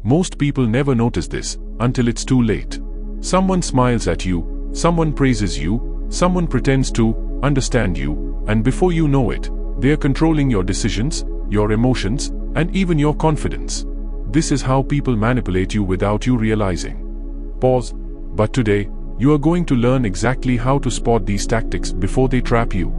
Most people never notice this until it's too late. Someone smiles at you, someone praises you, someone pretends to understand you, and before you know it, they are controlling your decisions, your emotions, and even your confidence. This is how people manipulate you without you realizing. Pause. But today, you are going to learn exactly how to spot these tactics before they trap you.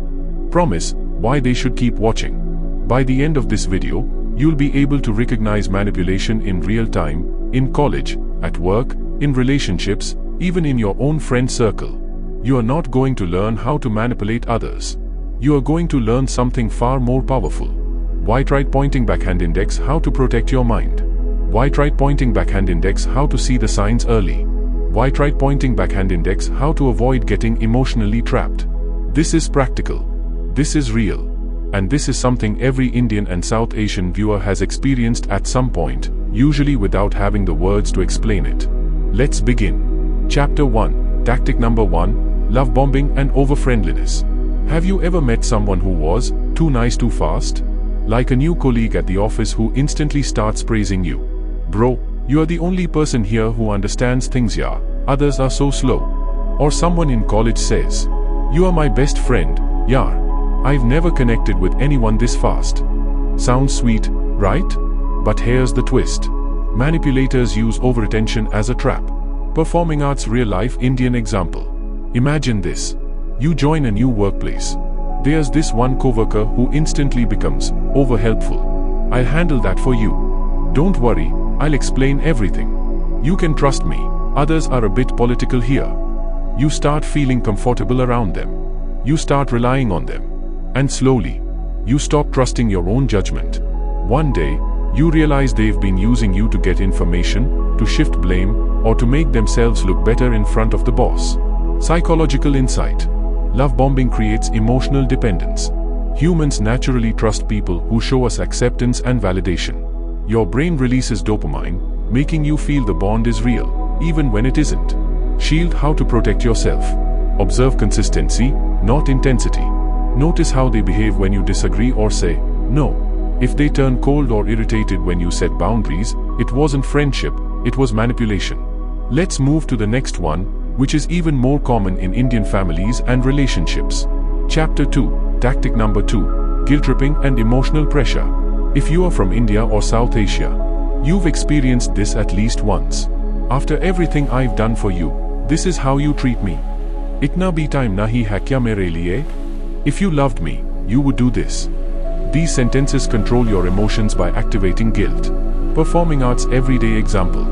Promise, why they should keep watching. By the end of this video, you'll be able to recognize manipulation in real time, in college, at work, in relationships, even in your own friend circle. You are not going to learn how to manipulate others. You are going to learn something far more powerful. White right pointing backhand index, how to protect your mind. White right pointing backhand index, how to see the signs early. White right pointing backhand index, how to avoid getting emotionally trapped. This is practical. This is real. And this is something every Indian and South Asian viewer has experienced at some point, usually without having the words to explain it. Let's begin. Chapter 1. Tactic number 1. Love bombing and over-friendliness. Have you ever met someone who was too nice too fast? Like a new colleague at the office who instantly starts praising you. Bro, you are the only person here who understands things, yeah. Others are so slow. Or someone in college says, you are my best friend, yeah. I've never connected with anyone this fast. Sounds sweet, right? But here's the twist. Manipulators use overattention as a trap. Performing arts real-life Indian example. Imagine this. You join a new workplace. There's this one coworker who instantly becomes over-helpful. I'll handle that for you. Don't worry, I'll explain everything. You can trust me. Others are a bit political here. You start feeling comfortable around them. You start relying on them. And slowly, you stop trusting your own judgment. One day, you realize they've been using you to get information, to shift blame, or to make themselves look better in front of the boss. Psychological insight. Love bombing creates emotional dependence. Humans naturally trust people who show us acceptance and validation. Your brain releases dopamine, making you feel the bond is real, even when it isn't. Shield, how to protect yourself. Observe consistency, not intensity. Notice how they behave when you disagree or say no. If they turn cold or irritated when you set boundaries, it wasn't friendship, it was manipulation. Let's move to the next one, which is even more common in Indian families and relationships. Chapter 2. Tactic number 2. Guilt tripping and emotional pressure. If you are from India or South Asia, you've experienced this at least once. After everything I've done for you, this is how you treat me. Itna bhi time nahi hai kya mere liye? If you loved me, you would do this. These sentences control your emotions by activating guilt. Performing arts everyday example.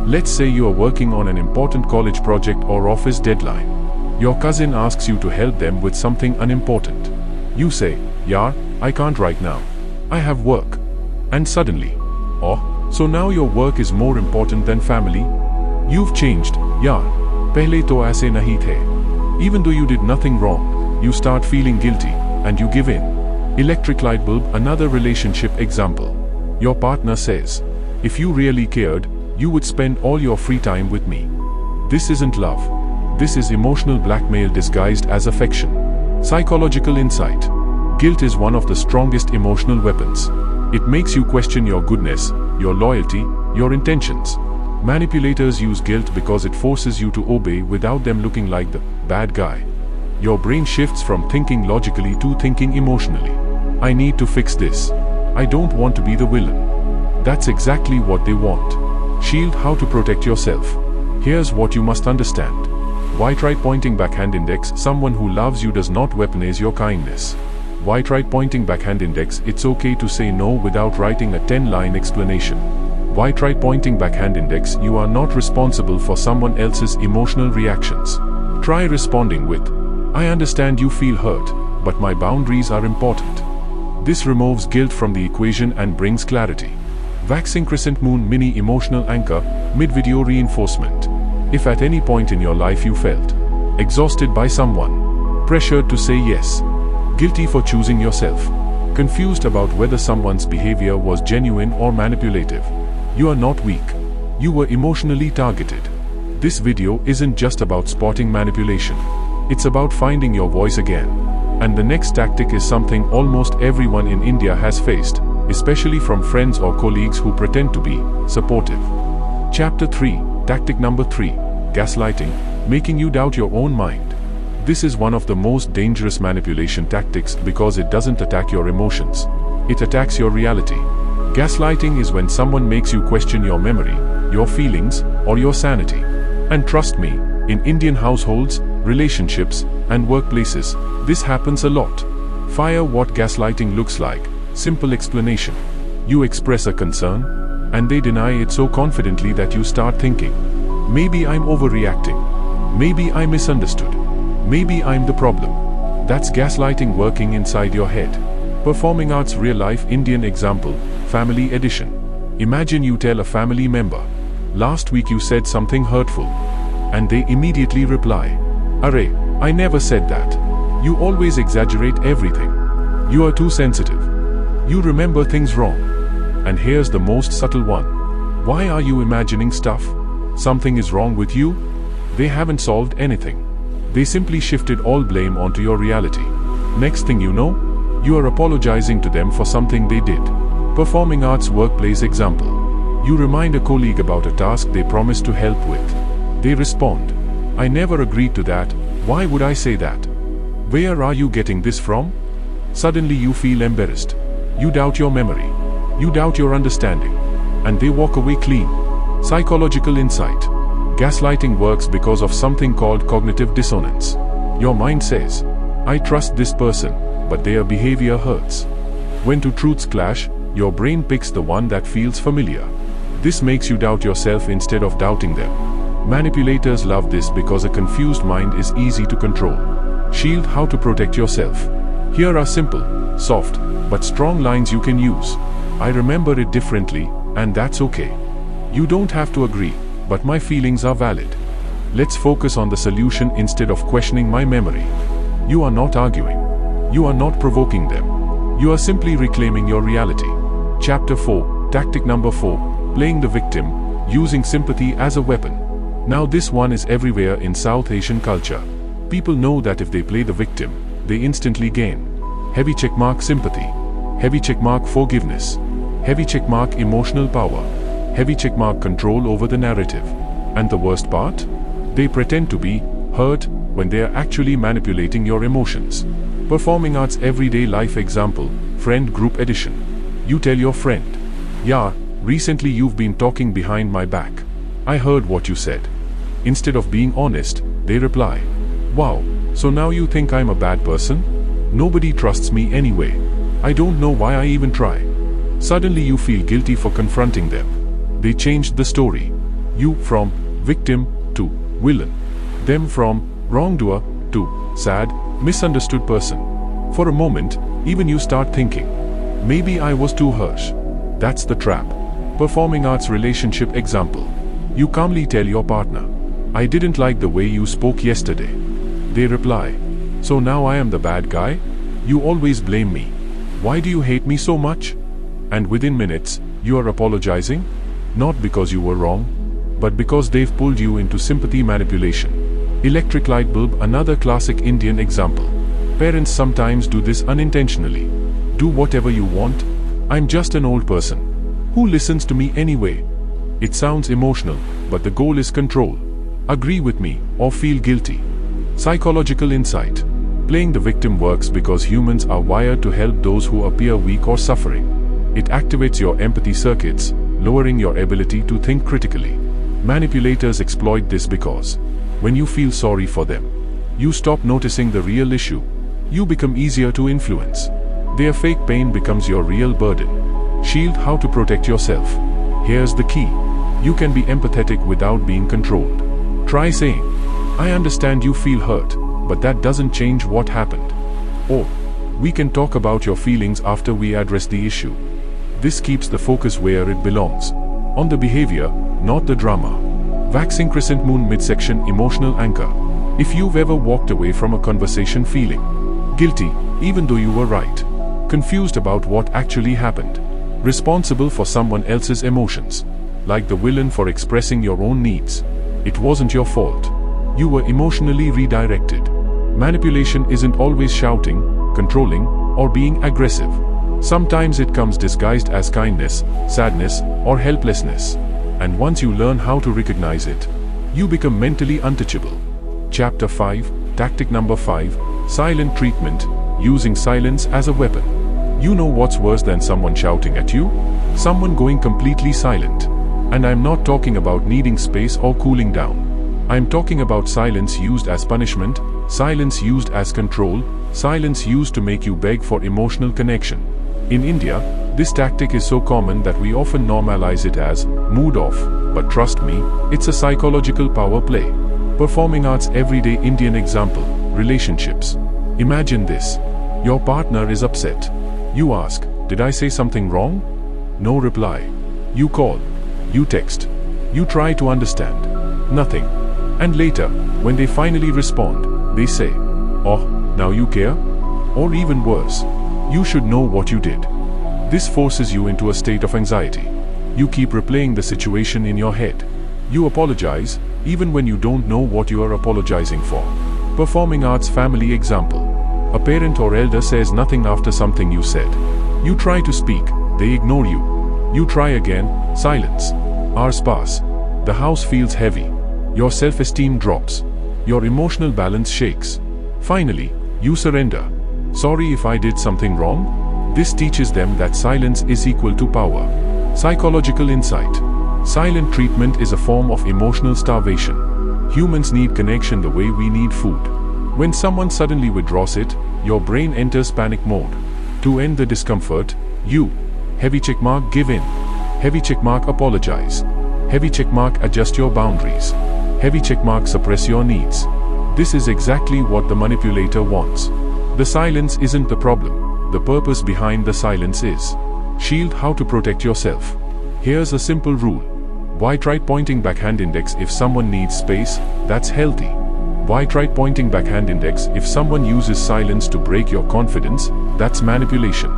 Let's say you are working on an important college project or office deadline. Your cousin asks you to help them with something unimportant. You say, yaar, I can't right now. I have work. And suddenly, oh, so now your work is more important than family? You've changed, yaar. Pehle to aise nahi the. Even though you did nothing wrong, you start feeling guilty, and you give in. Electric light bulb, another relationship example. Your partner says, if you really cared, you would spend all your free time with me. This isn't love. This is emotional blackmail disguised as affection. Psychological insight. Guilt is one of the strongest emotional weapons. It makes you question your goodness, your loyalty, your intentions. Manipulators use guilt because it forces you to obey without them looking like the bad guy. Your brain shifts from thinking logically to thinking emotionally. I need to fix this. I don't want to be the villain. That's exactly what they want. Shield, how to protect yourself. Here's what you must understand. White right pointing backhand index, someone who loves you does not weaponize your kindness. White right pointing backhand index, it's okay to say no without writing a 10-line explanation. White right pointing backhand index, you are not responsible for someone else's emotional reactions. Try responding with, I understand you feel hurt, but my boundaries are important. This removes guilt from the equation and brings clarity. Waxing crescent moon mini emotional anchor, mid-video reinforcement. If at any point in your life you felt exhausted by someone, pressured to say yes, guilty for choosing yourself, confused about whether someone's behavior was genuine or manipulative, you are not weak. You were emotionally targeted. This video isn't just about spotting manipulation. It's about finding your voice again. And the next tactic is something almost everyone in India has faced, especially from friends or colleagues who pretend to be supportive. Chapter 3, Tactic number 3, Gaslighting, making you doubt your own mind. This is one of the most dangerous manipulation tactics because it doesn't attack your emotions. It attacks your reality. Gaslighting is when someone makes you question your memory, your feelings, or your sanity. And trust me, in Indian households, relationships, and workplaces, this happens a lot. Fire what gaslighting looks like. Simple explanation. You express a concern, and they deny it so confidently that you start thinking, maybe I'm overreacting. Maybe I misunderstood. Maybe I'm the problem. That's gaslighting working inside your head. Performing arts real-life Indian example, family edition. Imagine you tell a family member, last week you said something hurtful. And they immediately reply, Arey, I never said that. You always exaggerate everything. You are too sensitive. You remember things wrong. And here's the most subtle one. Why are you imagining stuff? Something is wrong with you? They haven't solved anything. They simply shifted all blame onto your reality. Next thing you know, you are apologizing to them for something they did. Performing arts workplace example. You remind a colleague about a task they promised to help with. They respond, I never agreed to that, why would I say that? Where are you getting this from? Suddenly you feel embarrassed. You doubt your memory. You doubt your understanding. And they walk away clean. Psychological insight. Gaslighting works because of something called cognitive dissonance. Your mind says, I trust this person, but their behavior hurts. When two truths clash, your brain picks the one that feels familiar. This makes you doubt yourself instead of doubting them. Manipulators love this because a confused mind is easy to control. Shield how to protect yourself. Here are simple, soft, but strong lines you can use. I remember it differently, and that's okay. You don't have to agree, but my feelings are valid. Let's focus on the solution instead of questioning my memory. You are not arguing. You are not provoking them. You are simply reclaiming your reality. Chapter 4, Tactic number 4, Playing the victim, using sympathy as a weapon. Now this one is everywhere in South Asian culture. People know that if they play the victim, they instantly gain heavy checkmark sympathy, heavy checkmark forgiveness, heavy checkmark emotional power, heavy checkmark control over the narrative. And the worst part? They pretend to be hurt when they are actually manipulating your emotions. Performing arts everyday life example, friend group edition. You tell your friend, yeah, recently you've been talking behind my back. I heard what you said. Instead of being honest, they reply, wow, so now you think I'm a bad person? Nobody trusts me anyway. I don't know why I even try. Suddenly you feel guilty for confronting them. They changed the story. You from victim to villain. Them from wrongdoer to sad, misunderstood person. For a moment, even you start thinking, maybe I was too harsh. That's the trap. Performing arts relationship example. You calmly tell your partner, I didn't like the way you spoke yesterday. They reply, so now I am the bad guy? You always blame me. Why do you hate me so much? And within minutes, you are apologizing? Not because you were wrong, but because they've pulled you into sympathy manipulation. Electric light bulb, another classic Indian example. Parents sometimes do this unintentionally. Do whatever you want. I'm just an old person. Who listens to me anyway? It sounds emotional, but the goal is control. Agree with me, or feel guilty. Psychological insight. Playing the victim works because humans are wired to help those who appear weak or suffering. It activates your empathy circuits, lowering your ability to think critically. Manipulators exploit this because, when you feel sorry for them, you stop noticing the real issue. You become easier to influence. Their fake pain becomes your real burden. Shield how to protect yourself. Here's the key. You can be empathetic without being controlled. Try saying, I understand you feel hurt, but that doesn't change what happened. Or, we can talk about your feelings after we address the issue. This keeps the focus where it belongs. On the behavior, not the drama. Waxing crescent moon midsection emotional anchor. If you've ever walked away from a conversation feeling guilty, even though you were right, confused about what actually happened, responsible for someone else's emotions, like the villain for expressing your own needs, it wasn't your fault. You were emotionally redirected. Manipulation isn't always shouting, controlling, or being aggressive. Sometimes it comes disguised as kindness, sadness, or helplessness. And once you learn how to recognize it, you become mentally untouchable. Chapter 5, Tactic number 5, Silent Treatment, Using Silence as a Weapon. You know what's worse than someone shouting at you? Someone going completely silent. And I'm not talking about needing space or cooling down. I'm talking about silence used as punishment, silence used as control, silence used to make you beg for emotional connection. In India, this tactic is so common that we often normalize it as mood off, but trust me, it's a psychological power play. Performing arts everyday Indian example, relationships. Imagine this. Your partner is upset. You ask, did I say something wrong? No reply. You call. You text. You try to understand. Nothing. And later, when they finally respond, they say, oh, now you care? Or even worse, you should know what you did. This forces you into a state of anxiety. You keep replaying the situation in your head. You apologize, even when you don't know what you are apologizing for. Performing arts family example. A parent or elder says nothing after something you said. You try to speak, they ignore you. You try again, silence. Hours pass. The house feels heavy. Your self-esteem drops. Your emotional balance shakes. Finally, you surrender. Sorry if I did something wrong? This teaches them that silence is equal to power. Psychological insight. Silent treatment is a form of emotional starvation. Humans need connection the way we need food. When someone suddenly withdraws it, your brain enters panic mode. To end the discomfort, you, heavy checkmark, give in. Heavy checkmark, apologize. Heavy checkmark, adjust your boundaries. Heavy checkmark, suppress your needs. This is exactly what the manipulator wants. The silence isn't the problem. The purpose behind the silence is. Shield how to protect yourself. Here's a simple rule. Why try pointing backhand index if someone needs space? That's healthy. Why try pointing backhand index if someone uses silence to break your confidence? That's manipulation.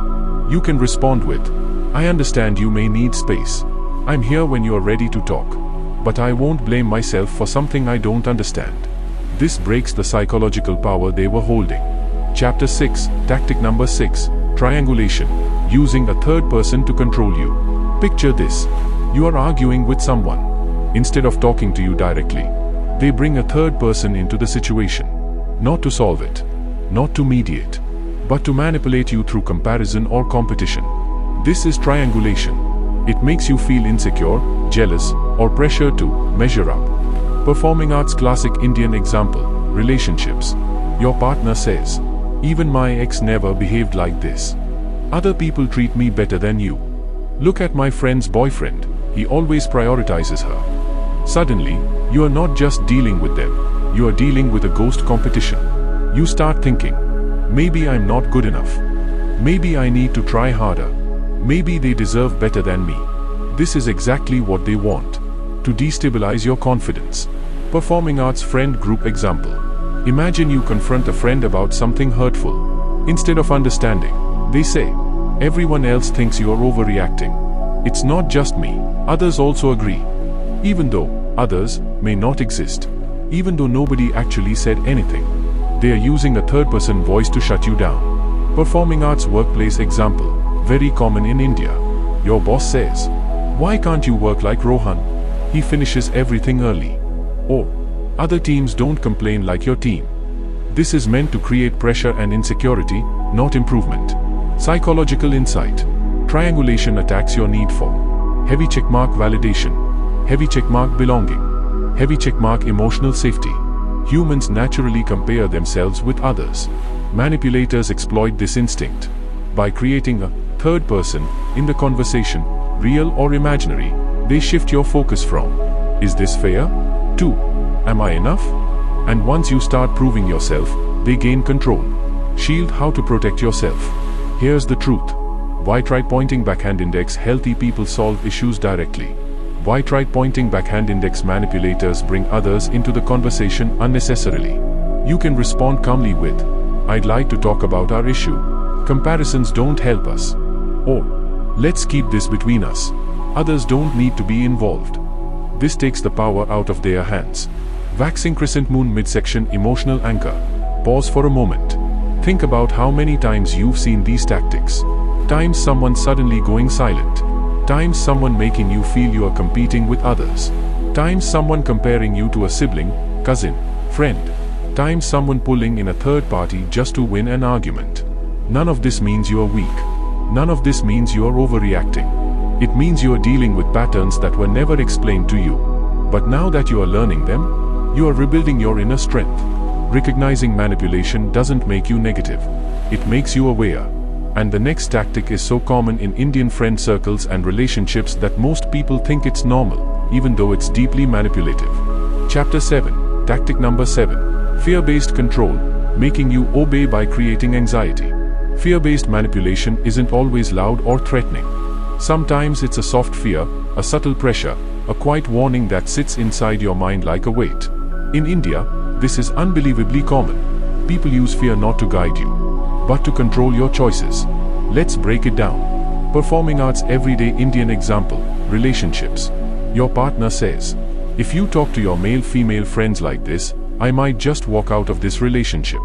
You can respond with, I understand you may need space. I'm here when you're ready to talk. But I won't blame myself for something I don't understand. This breaks the psychological power they were holding. Chapter 6, Tactic number 6, Triangulation, Using a third person to control you. Picture this. You are arguing with someone. Instead of talking to you directly, they bring a third person into the situation. Not to solve it, not to mediate, but to manipulate you through comparison or competition. This is triangulation. It makes you feel insecure, jealous, or pressure to measure up. Performing arts classic Indian example, relationships. Your partner says, even my ex never behaved like this. Other people treat me better than you. Look at my friend's boyfriend, he always prioritizes her. Suddenly, you are not just dealing with them, you are dealing with a ghost competition. You start thinking, maybe I'm not good enough. Maybe I need to try harder. Maybe they deserve better than me. This is exactly what they want. To destabilize your confidence. Performing arts friend group example. Imagine you confront a friend about something hurtful. Instead of understanding, they say, everyone else thinks you are overreacting. It's not just me, others also agree. Even though others may not exist. Even though nobody actually said anything. They are using a third-person voice to shut you down. Performing arts workplace example. Very common in India. Your boss says, why can't you work like Rohan? He finishes everything early. Or, other teams don't complain like your team. This is meant to create pressure and insecurity, not improvement. Psychological insight. Triangulation attacks your need for heavy checkmark validation. Heavy checkmark belonging. Heavy checkmark emotional safety. Humans naturally compare themselves with others. Manipulators exploit this instinct. By creating a third person in the conversation, real or imaginary, they shift your focus from, is this fair? To, am I enough? And once you start proving yourself, they gain control. Shield how to protect yourself. Here's the truth. Why try pointing backhand index? Healthy people solve issues directly. Why try pointing backhand index? Manipulators bring others into the conversation unnecessarily. You can respond calmly with, I'd like to talk about our issue. Comparisons don't help us. Or, let's keep this between us. Others don't need to be involved. This takes the power out of their hands. Waxing crescent moon midsection emotional anchor. Pause for a moment. Think about how many times you've seen these tactics. Times someone suddenly going silent. Times someone making you feel you are competing with others. Times someone comparing you to a sibling, cousin, friend. Times someone pulling in a third party just to win an argument. None of this means you are weak. None of this means you are overreacting. It means you are dealing with patterns that were never explained to you. But now that you are learning them, you are rebuilding your inner strength. Recognizing manipulation doesn't make you negative. It makes you aware. And the next tactic is so common in Indian friend circles and relationships that most people think it's normal, even though it's deeply manipulative. Chapter 7, Tactic number 7. Fear-based control, making you obey by creating anxiety. Fear-based manipulation isn't always loud or threatening. Sometimes it's a soft fear, a subtle pressure, a quiet warning that sits inside your mind like a weight. In India, this is unbelievably common. People use fear not to guide you, but to control your choices. Let's break it down. Performing arts everyday Indian example, relationships. Your partner says, if you talk to your male-female friends like this, I might just walk out of this relationship.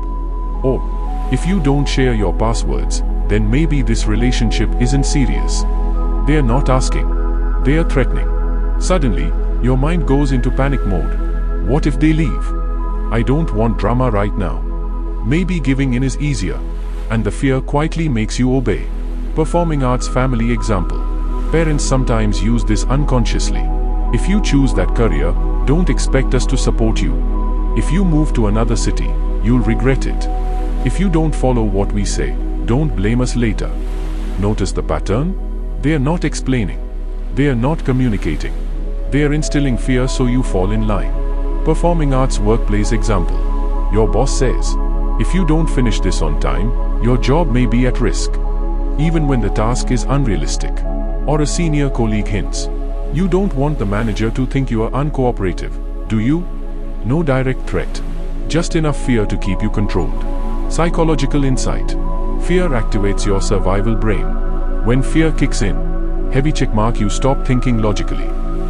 Or, if you don't share your passwords, then maybe this relationship isn't serious. They are not asking. They are threatening. Suddenly, your mind goes into panic mode. What if they leave? I don't want drama right now. Maybe giving in is easier. And the fear quietly makes you obey. Performing arts family example. Parents sometimes use this unconsciously. If you choose that career, don't expect us to support you. If you move to another city, you'll regret it. If you don't follow what we say, don't blame us later. Notice the pattern? They are not explaining. They are not communicating. They are instilling fear so you fall in line. Performing arts workplace example. Your boss says, if you don't finish this on time, your job may be at risk. Even when the task is unrealistic. Or a senior colleague hints. You don't want the manager to think you are uncooperative, do you? No direct threat. Just enough fear to keep you controlled. Psychological insight. Fear activates your survival brain. When fear kicks in, heavy checkmark you stop thinking logically.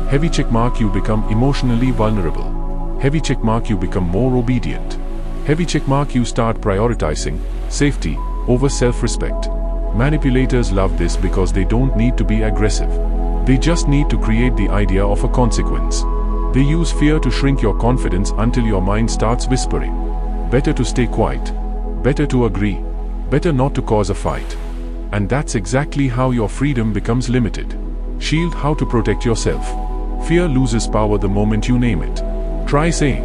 Heavy checkmark you become emotionally vulnerable. Heavy checkmark you become more obedient. Heavy checkmark you start prioritizing safety over self-respect. Manipulators love this because they don't need to be aggressive. They just need to create the idea of a consequence. They use fear to shrink your confidence until your mind starts whispering. Better to stay quiet. Better to agree. Better not to cause a fight. And that's exactly how your freedom becomes limited. Shield how to protect yourself. Fear loses power the moment you name it. Try saying,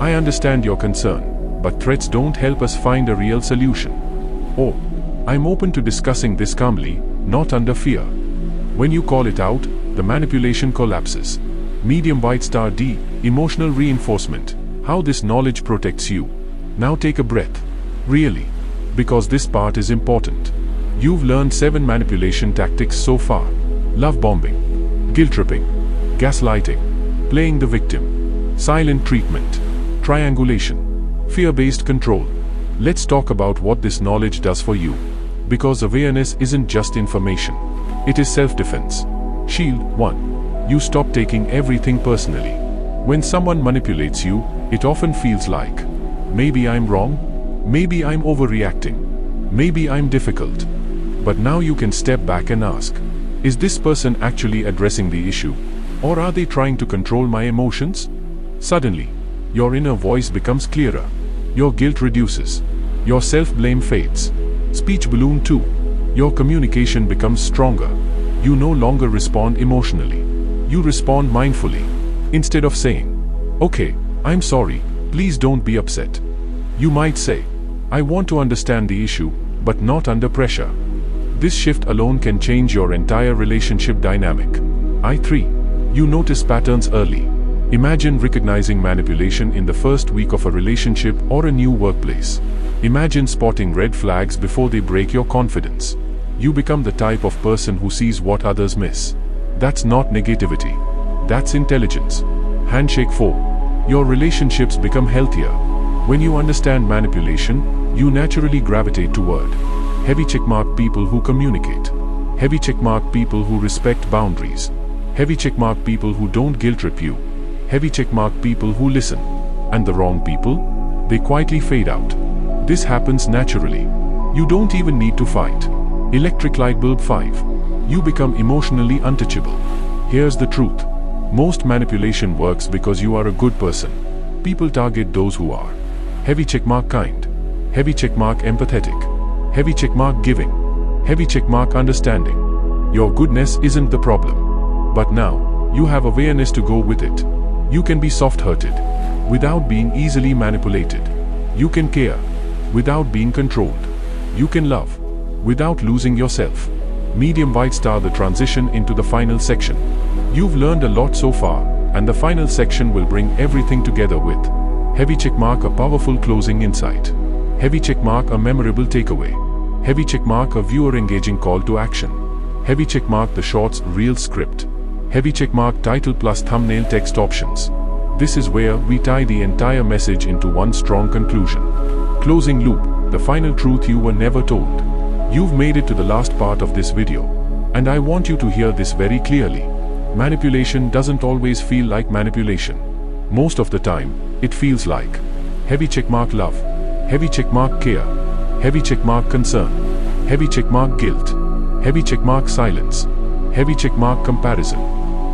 I understand your concern, but threats don't help us find a real solution. Or, I'm open to discussing this calmly, not under fear. When you call it out, the manipulation collapses. Medium white star D, emotional reinforcement. How this knowledge protects you. Now take a breath. Really. Because this part is important. You've learned 7 manipulation tactics so far. Love bombing, guilt tripping, gaslighting, playing the victim, silent treatment, triangulation, fear-based control. Let's talk about what this knowledge does for you. Because awareness isn't just information. It is self-defense. Shield 1. You stop taking everything personally. When someone manipulates you, it often feels like, maybe I'm wrong, maybe I'm overreacting, maybe I'm difficult. But now you can step back and ask, is this person actually addressing the issue? Or are they trying to control my emotions? Suddenly, your inner voice becomes clearer. Your guilt reduces. Your self-blame fades. Speech balloon 2. Your communication becomes stronger. You no longer respond emotionally. You respond mindfully. Instead of saying, okay, I'm sorry, please don't be upset. You might say, I want to understand the issue, but not under pressure. This shift alone can change your entire relationship dynamic. I3. You notice patterns early. Imagine recognizing manipulation in the first week of a relationship or a new workplace. Imagine spotting red flags before they break your confidence. You become the type of person who sees what others miss. That's not negativity. That's intelligence. Handshake 4. Your relationships become healthier. When you understand manipulation, you naturally gravitate toward heavy checkmark people who communicate. Heavy checkmark people who respect boundaries. Heavy checkmark people who don't guilt trip you. Heavy checkmark people who listen. And the wrong people? They quietly fade out. This happens naturally. You don't even need to fight. Electric light bulb 5. You become emotionally untouchable. Here's the truth. Most manipulation works because you are a good person. People target those who are heavy checkmark kind, heavy checkmark empathetic, heavy checkmark giving, heavy checkmark understanding. Your goodness isn't the problem. But now, you have awareness to go with it. You can be soft-hearted without being easily manipulated. You can care without being controlled. You can love without losing yourself. Medium white star, the transition into the final section. You've learned a lot so far, and the final section will bring everything together with heavy checkmark, a powerful closing insight. Heavy checkmark, a memorable takeaway. Heavy checkmark, a viewer engaging call to action. Heavy checkmark, the short's real script. Heavy checkmark, title plus thumbnail text options. This is where we tie the entire message into one strong conclusion. Closing loop, the final truth you were never told. You've made it to the last part of this video, and I want you to hear this very clearly. Manipulation doesn't always feel like manipulation. Most of the time, it feels like heavy checkmark love, heavy checkmark care, heavy checkmark concern, heavy checkmark guilt, heavy checkmark silence, heavy checkmark comparison,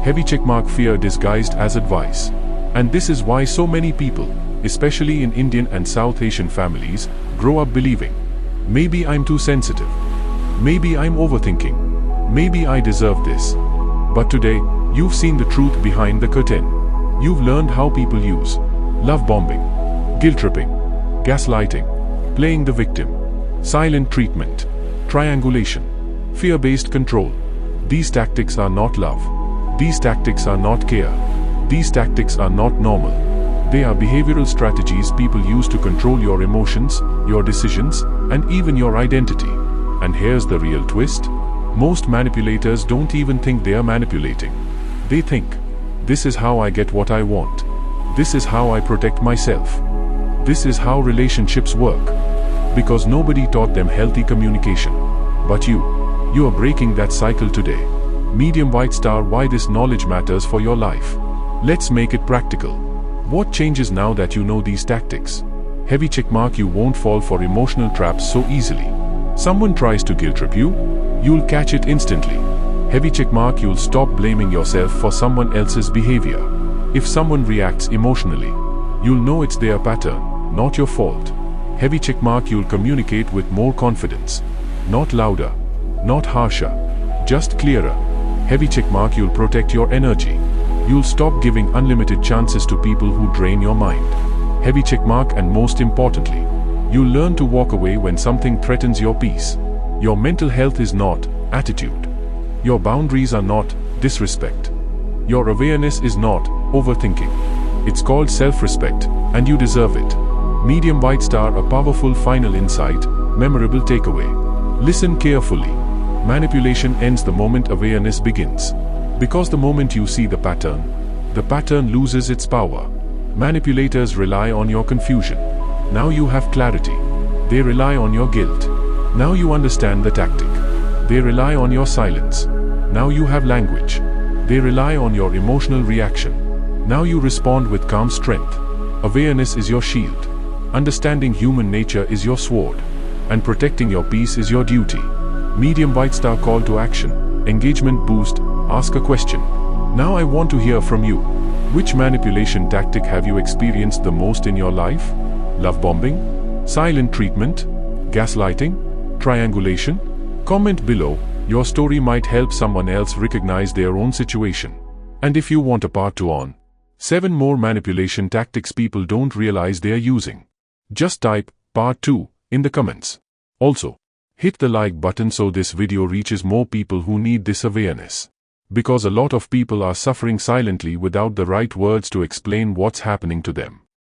heavy checkmark fear disguised as advice. And this is why so many people, especially in Indian and South Asian families, grow up believing, maybe I'm too sensitive, maybe I'm overthinking, maybe I deserve this. But today, you've seen the truth behind the curtain. You've learned how people use love bombing, guilt tripping, gaslighting, playing the victim, silent treatment, triangulation, fear-based control. These tactics are not love. These tactics are not care. These tactics are not normal. They are behavioral strategies people use to control your emotions, your decisions, and even your identity. And here's the real twist. Most manipulators don't even think they are manipulating. They think, this is how I get what I want. This is how I protect myself. This is how relationships work. Because nobody taught them healthy communication. But you are breaking that cycle today. Medium white star, why this knowledge matters for your life. Let's make it practical. What changes now that you know these tactics? Heavy checkmark, you won't fall for emotional traps so easily. Someone tries to guilt trip you, you'll catch it instantly. Heavy checkmark, you'll stop blaming yourself for someone else's behavior. If someone reacts emotionally, you'll know it's their pattern, not your fault. Heavy checkmark, you'll communicate with more confidence. Not louder, not harsher, just clearer. Heavy checkmark, you'll protect your energy. You'll stop giving unlimited chances to people who drain your mind. Heavy checkmark, and most importantly, you'll learn to walk away when something threatens your peace. Your mental health is not attitude. Your boundaries are not disrespect. Your awareness is not overthinking. It's called self-respect, and you deserve it. Medium white star, a powerful final insight, memorable takeaway. Listen carefully. Manipulation ends the moment awareness begins. Because the moment you see the pattern loses its power. Manipulators rely on your confusion. Now you have clarity. They rely on your guilt. Now you understand the tactic. They rely on your silence. Now you have language. They rely on your emotional reaction. Now you respond with calm strength. Awareness is your shield. Understanding human nature is your sword. And protecting your peace is your duty. Medium white star, call to action. Engagement boost, ask a question. Now I want to hear from you. Which manipulation tactic have you experienced the most in your life? Love bombing? Silent treatment? Gaslighting? Triangulation? Comment below. Your story might help someone else recognize their own situation. And if you want a part 2 on 7 more manipulation tactics people don't realize they are using, just type part 2 in the comments. Also, hit the like button so this video reaches more people who need this awareness. Because a lot of people are suffering silently without the right words to explain what's happening to them.